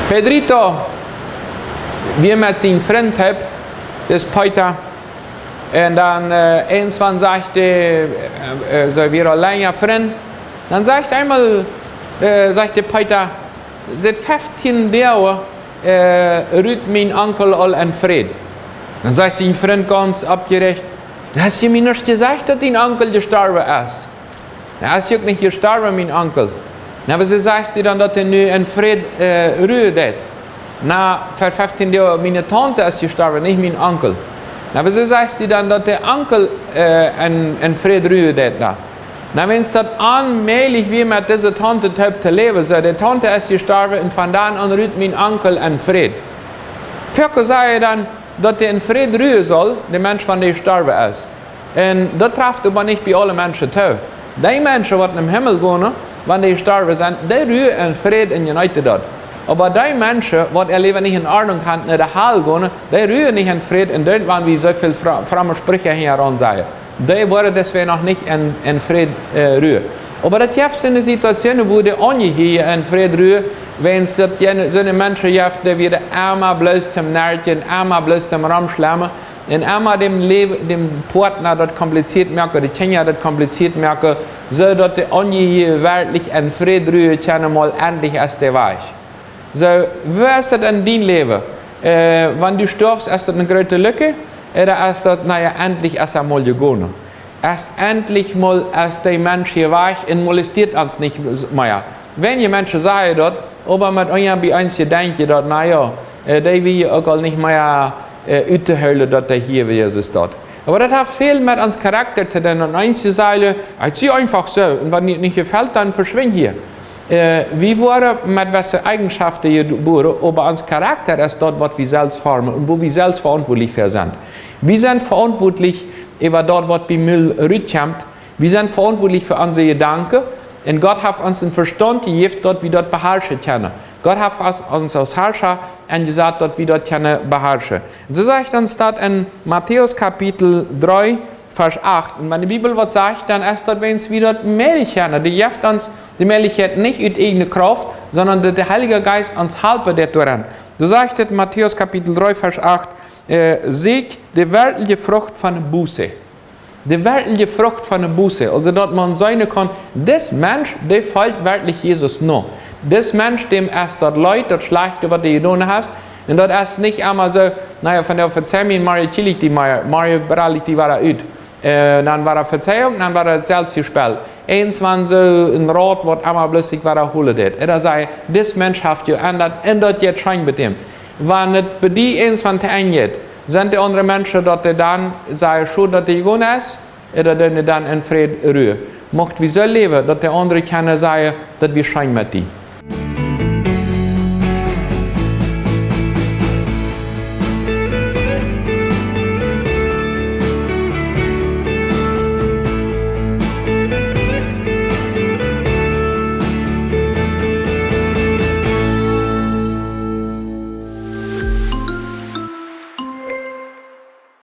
Pedrito, wie mit seinem Freund hat, das Peter, und dann irgendwann sagte, so wir allein Freund, dann sagt einmal, sagte Peter, seit 15 Jahren rührt mein Onkel all in Frieden. Dann sagt sein Freund ganz abgerecht, hast du mir nicht gesagt, dass dein Onkel gestorben ist? Er ist ja nicht gestorben, mein Onkel. Na, aber so sagst du dann, dass er nur in Frieden rührt. Na, vor 15 Jahren, meine Tante ist gestorben, nicht mein Onkel. Na, aber so sagst du dann, dass der Onkel in Frieden rührt. Na, wenn es das allmählich wie mit dieser Tante zu leben so, die Tante ist gestorben und von dann an rührt mein Onkel in Frieden. Für sage dann, dass der in Frieden rühren soll, der Mensch, von der gestorben ist. Und das trifft aber nicht bei allen Menschen zu. Die Menschen, die im Himmel wohnen, wenn die gestorben sind, die rühren in Frieden und united dort. Aber die Menschen, die ihr Leben nicht in Ordnung haben, in der Halle gehen, die rühren nicht in Frieden und dort waren wie so viele fromme Sprüche hier sagen. Die wollen deswegen noch nicht in Frieden rühren. Aber das gibt eine Situation, wo die auch nicht hier in Frieden rühren, wenn es so eine Menschen gibt, die wieder einmal bloß zum Nerven, einmal bloß zum Rumschlemmen, und einmal dem Partner das kompliziert merken, die Kinder das kompliziert merken, so dass die auch nicht hier wirklich in Frieden rühren können, mal endlich erst der Weich. So, wie ist das in deinem Leben? Wenn du stirbst, ist das eine große Lücke? Oder ist das, naja, endlich erst einmal gegangen? Erst endlich mal ist der Mensch hier weich und molestiert uns nicht mehr. Wenn die Menschen sagen dort, aber mit euch bei uns denken dort, naja, die will auch nicht mehr uitzuhören, dass der hier ist dort. Aber das hat viel mit uns Charakter zu tun. Und eins zu sagen, ich sehe einfach so, und wenn dir nicht gefällt, dann verschwinde hier. Wie wurde mit welchen Eigenschaften geboren, aber uns Charakter ist dort, was wir selbst formen und wo wir selbst verantwortlich für sind. Wir sind verantwortlich über dort, was bei Müll rüberkommt. Wir sind verantwortlich für unsere Gedanken. Und Gott hat uns den Verstand gegeben, dort wir dort beherrschen können. Gott hat uns als Herrscher gesagt, dort wir dort können beherrschen. Und so sagt uns das in Matthäus Kapitel 3, Vers 8. Und wenn die Bibel was sagt, dann ist das, wenn es wieder Möglichkeit, die gibt uns die Möglichkeit nicht aus eigener Kraft, sondern der Heilige Geist uns helfen daran. Du sagst in Matthäus Kapitel 3, Vers 8, seht die weltliche Frucht von der Buße. Die weltliche Frucht von der Buße. Also, dass man sagen kann, das Mensch, der folgt wirklich Jesus noch. Das Mensch, dem erst das Leid, das Schlechte, was du getan hast, und das ist nicht einmal so, naja, von der Verzeihung, Mario Chiliti, Mario Braliti war er ut. Dann war er Verzeihung, dann war er Selbstgespiel. Eins war so ein Rat, was einmal blödsig war er holen det. Er sagt, das Mensch hat geändert, und das jetzt scheint mit dem. Wenn es bei dir eins von der eingeht, sind die anderen Menschen, dass die dann sagen, schon, dass die gegangen ist, oder dass die dann in Frieden rühren. Mocht wir so leben, dass die anderen können sagen, dass wir schein mit dir.